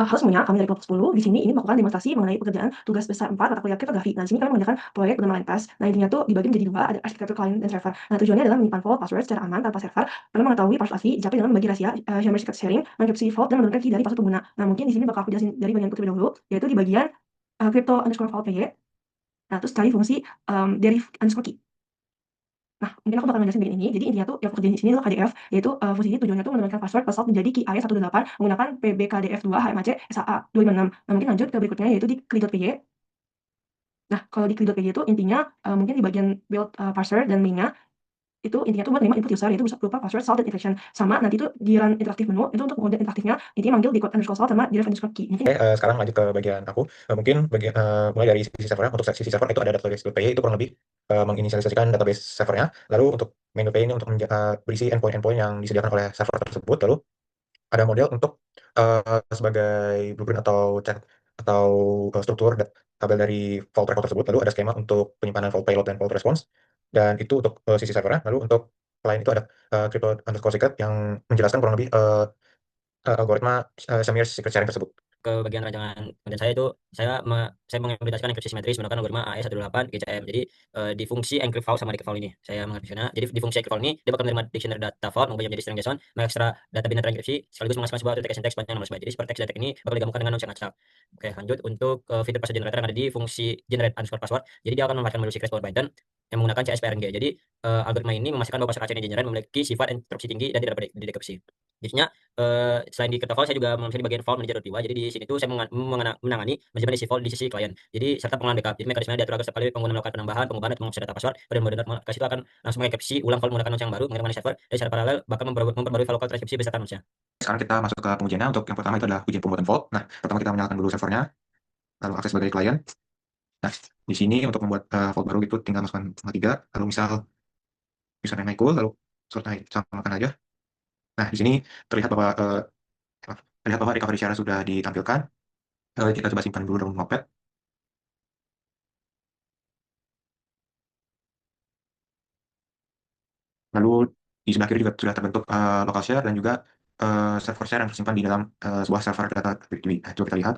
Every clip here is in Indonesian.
Halo semuanya, kami dari kelompok 10 di sini ingin melakukan demonstrasi mengenai pekerjaan tugas besar 4 mata kuliah kriptografi. Nah, di sini kami mengerjakan proyek bernama Lentes. Nah, intinya tuh dibagi menjadi dua, ada arsitektur client dan server. Nah, tujuannya adalah menyimpan vault password secara aman tanpa server, perlu mengetahui password asli, dicapai dengan membagi rahasia, share secret sharing, mengenkripsi vault, dan menurunkan key dari password pengguna. Nah, mungkin di sini bakal aku jelasin dari bagian terlebih dahulu, yaitu di bagian crypto_vault.py. Nah, terus cari fungsi deriv_key. Nah, mungkin aku bakal ngejelasin bagian ini. Jadi intinya tuh yang pekerjaan di sini adalah KDF, yaitu fungsi ini tujuannya tuh menurunkan password pesalt menjadi key AES18 menggunakan PBKDF2 HMAC SAA 256. Nah, mungkin lanjut ke berikutnya yaitu di cli.py. Nah, kalau di cli.py itu intinya mungkin di bagian build parser dan mainnya itu intinya tuh buat menerima input user, yaitu berupa password, salt, dan infection. Sama nanti tuh di run interaktif menu itu untuk mode interaktifnya intinya manggil decode_salt sama deriv_key. Mungkin Sekarang lanjut ke bagian aku. Mungkin bagian mulai dari sisi servernya. Untuk sisi server itu ada database.py, itu kurang lebih menginisialisasikan database servernya. Lalu untuk main.py ini untuk berisi endpoint-endpoint yang disediakan oleh server tersebut. Lalu ada model untuk sebagai blueprint atau chat atau struktur tabel dari fault record tersebut. Lalu ada skema untuk penyimpanan fault payload dan fault response. Dan itu untuk sisi servernya. Lalu untuk klien itu ada crypto_secret yang menjelaskan kurang lebih algoritma Shamir secret sharing tersebut. Ke bagian rancangan konten saya itu saya mengimplementasikan enkripsi simetris menggunakan algoritma AES18 GCM. Jadi di fungsi encrypt vault sama decrypt vault ini saya mengeksekusinya. Jadi di fungsi encrypt vault ini dia bakal menerima dictionary data vault mengubahnya menjadi string JSON, mengekstra data biner terenkripsi sekaligus menghasilkan sebuah authentication text panjang 16 byte. Jadi seperti text detek ini bakal digabungkan dengan non-check acak. Oke, lanjut untuk fitur password generator yang ada di fungsi generate_password. Jadi dia akan memanfaatkan modul secret Python yang menggunakan CSPRNG. Jadi algoritma ini memastikan bahwa password ACN generate memiliki sifat enkripsi tinggi dan tidak dapat didekripsi. Jadinya selain di crypto vault saya juga mengalami bagian vault manager 2. Jadi di sini tuh saya menangani manajemen isi vault di sisi klien. Jadi serta pengelolaan backup. Jadi mekanismenya diatur agar setiap kali pengguna melakukan penambahan, pengubahan atau mengupdate data password, benar-benar aplikasi itu akan langsung mengekripsi ulang vault menggunakan node yang baru, mengirimkan server, dan secara paralel bahkan memperbarui file lokal transkripsi beserta node-nya. Sekarang kita masuk ke pengujiannya. Untuk yang pertama itu adalah ujian pembuatan vault. Nah, pertama kita menyalakan dulu servernya, lalu akses sebagai klien. Nah, di sini untuk membuat vault baru itu tinggal masukkan tanggal 3, lalu misal username equal, lalu naik samakan aja. Nah, di sini terlihat bahwa recovery share sudah ditampilkan. Kita coba simpan dulu dalam notepad. Lalu di sebelah kiri juga sudah terbentuk local share dan juga server share yang tersimpan di dalam sebuah server data. Coba kita lihat.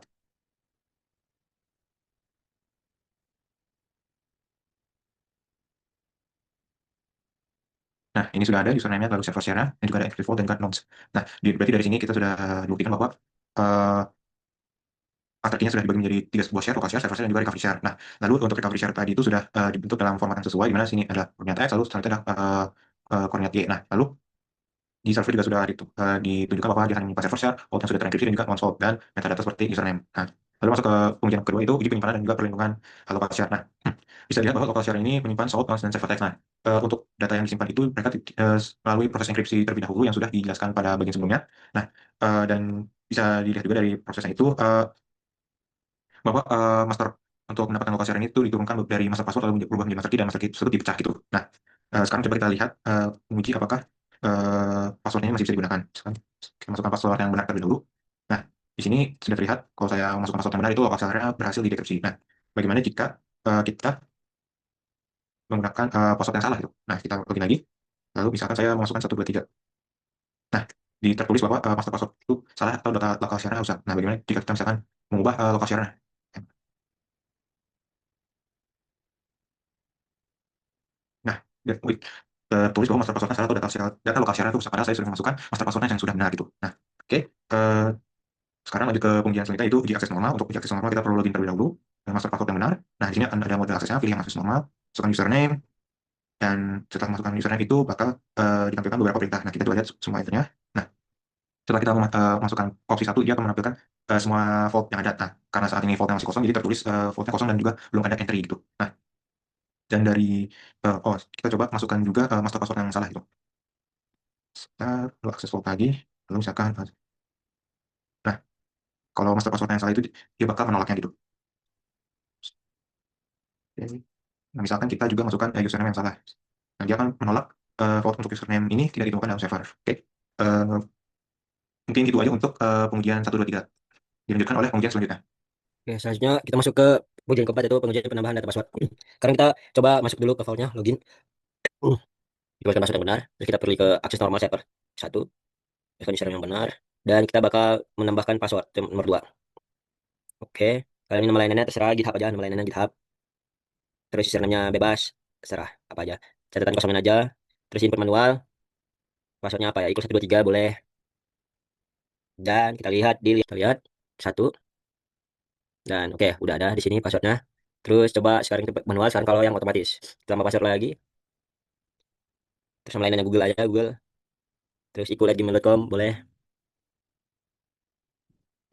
Nah, ini sudah ada username-nya, lalu server share-nya, dan juga ada encrypt vault dan juga nodes. Nah, berarti dari sini kita sudah buktikan bahwa artinya sudah dibagi menjadi 3 sebuah share, local share, server share, dan juga recovery share. Nah, lalu untuk recovery share tadi itu sudah dibentuk dalam format yang sesuai, di mana sini ada koordinat X, lalu selanjutnya ada koordinat Y. Nah, lalu di server juga sudah ditunjukkan bahwa dia hanya menyimpan server share, vault yang sudah terenkripsi, dan juga non-vault, dan metadata seperti username. Nah, lalu masuk ke pengujian kedua itu uji penyimpanan dan juga perlindungan local share. Nah, bisa dilihat bahwa local share ini menyimpan salt, nonce, dan ciphertext. Nah, untuk data yang disimpan itu mereka melalui proses enkripsi terlebih dahulu yang sudah dijelaskan pada bagian sebelumnya. Nah, dan bisa dilihat juga dari prosesnya itu bahwa master untuk mendapatkan local share ini itu diturunkan dari master password lalu berubah menjadi master key dan master key tersebut dipecah gitu. Nah, sekarang coba kita lihat menguji apakah passwordnya ini masih bisa digunakan. Misalkan kita masukkan password yang benar terlebih dahulu. Nah, di sini sudah terlihat kalau saya masukkan password yang benar itu local share-nya berhasil didekripsi. Nah, bagaimana jika kita menggunakan password yang salah gitu. Nah, kita login lagi. Lalu misalkan saya memasukkan 1, 2, 3. Nah, tertulis bahwa master password itu salah atau data local share-nya rusak. Nah, bagaimana jika kita misalkan mengubah local share-nya? Nah, tertulis bahwa master password-nya salah atau data local share-nya itu rusak. Padahal saya sudah memasukkan master password-nya yang sudah benar gitu. Nah, oke. Sekarang lanjut ke pengujian selanjutnya itu uji akses normal. Untuk uji akses normal kita perlu login terlebih dahulu dengan master password yang benar. Nah, di sini akan ada model aksesnya, pilih yang akses normal, masukkan username, dan setelah masukkan username itu bakal ditampilkan beberapa perintah. Nah, kita coba lihat semua iternya. Nah, setelah kita memasukkan opsi 1, dia akan menampilkan semua vault yang ada. Nah, karena saat ini vaultnya masih kosong, jadi tertulis vaultnya kosong dan juga belum ada entry gitu. Nah, dan dari kita coba masukkan juga master password yang salah gitu. Kita lalu akses vault lagi, lalu misalkan, nah, kalau master password yang salah itu dia bakal menolaknya gitu. Oke. Nah, misalkan kita juga masukkan username yang salah. Nah, dia akan menolak vault untuk username ini tidak ditemukan dalam server. Oke. Mungkin itu aja untuk pengujian 1, 2, 3. Dilanjutkan oleh pengujian selanjutnya. Oke, selanjutnya kita masuk ke pengujian keempat yaitu pengujian penambahan data password. Sekarang kita coba masuk dulu ke vaultnya, login. Dibuatkan password yang benar, terus kita pergi ke akses normal server 1, tekan username yang benar, Dan kita bakal menambahkan password nomor 2. Oke, kalian nama lainnya terserah GitHub aja, nama lainnya GitHub. Terus username-nya bebas, terserah apa aja. Catatan kosongin aja. Terus input manual, passwordnya apa ya? Equal 123 boleh. Dan kita lihat kita lihat satu. Dan oke, udah ada di sini passwordnya. Terus coba sekarang itu manual, sekarang kalau yang otomatis. Tambah password lagi. Terus nama lainnya Google aja, Google. Terus equal@gmail.com boleh.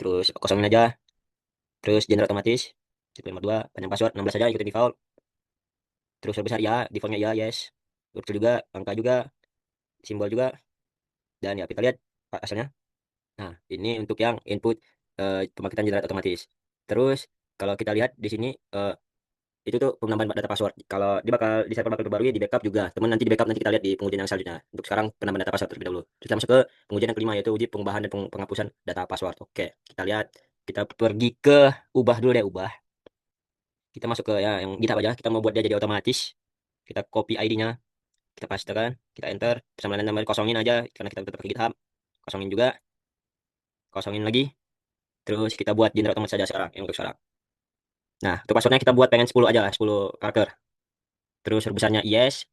Terus kosongin aja. Terus genre otomatis. Tipe nomor 2, panjang password 16 aja, ikutin default. Terus huruf besar ya, defaultnya ya, yes. Huruf kecil juga, angka juga, simbol juga. Dan ya kita lihat hasilnya. Nah, ini untuk yang input pembangkitan generat otomatis. Terus kalau kita lihat di sini itu tuh penambahan data password. Kalau dia bakal di server bakal terbaru ya di backup juga. Teman nanti di backup nanti kita lihat di pengujian yang selanjutnya. Untuk sekarang penambahan data password terlebih dahulu. Terus kita masuk ke pengujian yang kelima yaitu uji pengubahan dan penghapusan data password. Oke, kita lihat. Kita pergi ke ubah dulu deh, ubah. Kita masuk ke ya yang GitHub aja. Kita mau buat dia jadi otomatis. Kita copy ID-nya, kita pastekan, kita enter. Sama lain namanya kosongin aja karena kita udah pakai GitHub. Kosongin juga, kosongin lagi. Terus kita buat generate otomatis saja sekarang, yang untuk sekarang. Nah, untuk passwordnya kita buat pengen 10 aja lah, 10 karakter. Terus huruf besarnya yes,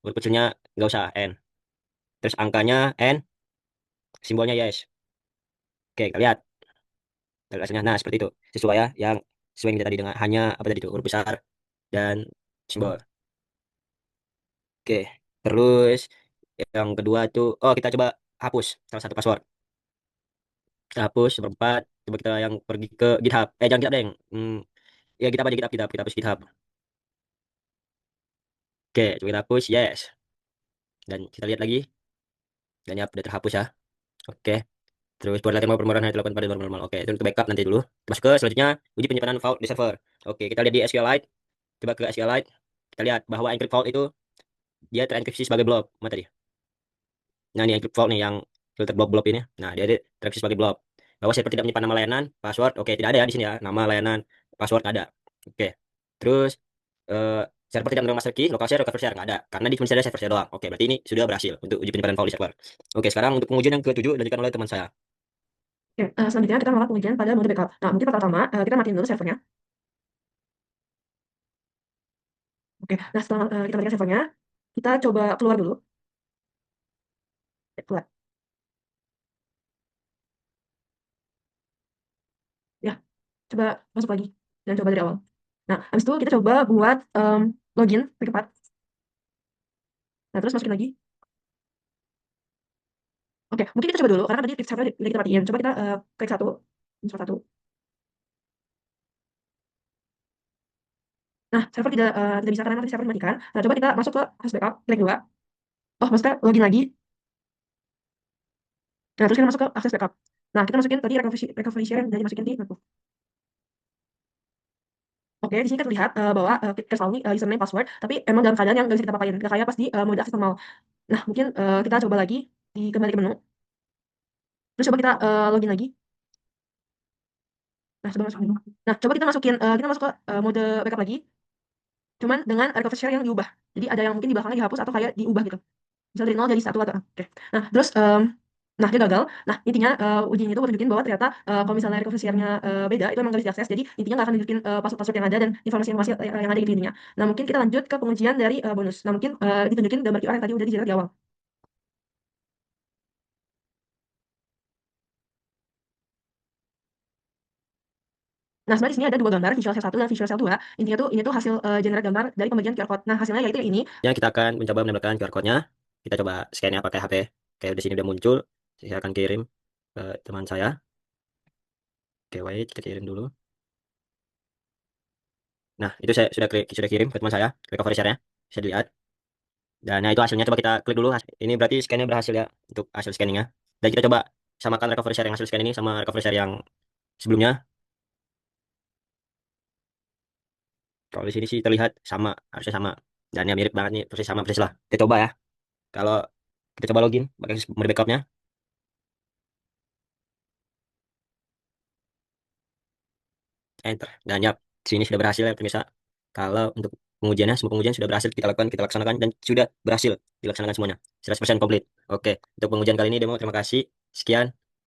huruf kecilnya nggak usah N. Terus angkanya N, simbolnya yes. Oke, kita lihat. Kita lihat hasilnya. Nah, seperti itu. Sesuai ya, yang sesuai yang kita tadi dengan hanya apa tadi itu, huruf besar dan simbol. Oke, terus yang kedua tuh, oh kita coba hapus salah satu password. Kita hapus seperempat. Coba kita yang pergi ke GitHub. Jangan GitHub deh. Ya GitHub aja, GitHub, GitHub. Kita hapus GitHub. Oke, coba kita hapus, yes. Dan kita lihat lagi. Dan ya, udah terhapus ya. Oke. Terus buat latihan pemrograman yang dilakukan pada normal. Oke, itu untuk backup nanti dulu. Masuk ke selanjutnya, uji penyimpanan file di server. Oke, kita lihat di SQLite. Coba ke SQLite. Kita lihat bahwa encrypt file itu dia terenkripsi sebagai blob. Mana tadi? Nah, ini encrypt file nih yang filter blob-blob ini. Nah, dia terenkripsi sebagai blob. Bahwa server tidak menyimpan nama layanan, password. Oke, tidak ada ya di sini ya. Nama layanan, password nggak ada. Oke. Terus eh, server tidak menerima master key, local share, recovery share nggak ada. Karena di ada server share doang. Oke, berarti ini sudah berhasil untuk uji penyimpanan file di server. Oke, sekarang untuk pengujian yang ke-7 dilanjutkan oleh teman saya. Oke, selanjutnya kita melakukan pengujian pada mode backup. Nah, mungkin pertama kita matiin dulu servernya. Oke, nah setelah kita matikan servernya, kita coba keluar dulu. Keluar. Ya, coba masuk lagi dan coba dari awal. Nah, habis itu kita coba buat login pakai 4. Nah, terus masukin lagi. Oke, mungkin kita coba dulu karena tadi server udah kita matiin. Coba kita klik 1, install 1. Nah, server tidak bisa karena nanti server dimatikan. Nah, coba kita masuk ke host backup, klik 2. Oh, maksudnya login lagi. Nah, terus kita masuk ke akses backup. Nah, kita masukin tadi recovery share dan dimasukin di notebook. Oke, di sini kita lihat bahwa kita selalu username password, tapi emang dalam keadaan yang nggak bisa kita papain. Nggak kayak pas di mode akses normal. Nah, mungkin kita coba lagi kembali ke menu. Terus coba kita login lagi. Nah, coba masuk menu. Nah, coba kita kita masuk ke mode backup lagi. Cuman dengan recovery share yang diubah. Jadi ada yang mungkin di belakangnya dihapus atau kayak diubah gitu. Misal dari 0 jadi 1 atau oke. Nah, terus nah dia gagal. Nah, intinya ujinya itu buat nunjukin bahwa ternyata kalau misalnya recovery share-nya beda, itu emang nggak bisa diakses. Jadi intinya nggak akan nunjukin password-password yang ada dan informasi-informasi yang ada gitu intinya. Nah, mungkin kita lanjut ke pengujian dari bonus. Nah, mungkin ditunjukin gambar QR yang tadi udah di awal. Nah, sebenarnya di sini ada 2 gambar, visual cell 1 dan visual cell 2. Intinya tuh ini tuh hasil generate gambar dari pembagian QR code. Nah, hasilnya yaitu yang ini. Ya, kita akan mencoba menambahkan QR code-nya. Kita coba scan-nya pakai HP. Kayak di sini udah muncul. Saya akan kirim ke teman saya. Oke, wait, kita kirim dulu. Nah, itu saya sudah kirim ke teman saya, recovery share-nya. Bisa dilihat. Dan nah itu hasilnya coba kita klik dulu. Ini berarti scan-nya berhasil ya untuk hasil scanning-nya. Dan kita coba samakan recovery share yang hasil scan ini sama recovery share yang sebelumnya. Kalau di sini sih terlihat sama, harusnya sama. Dan ya mirip banget nih, persis sama persis lah. Kita coba ya. Kalau kita coba login pakai mode backup-nya, enter. Dan ya, sini sudah berhasil ya pemirsa. Kalau untuk pengujiannya, semua pengujian sudah berhasil kita lakukan, kita laksanakan dan sudah berhasil dilaksanakan semuanya. 100% komplit. Oke, untuk pengujian kali ini demo terima kasih. Sekian.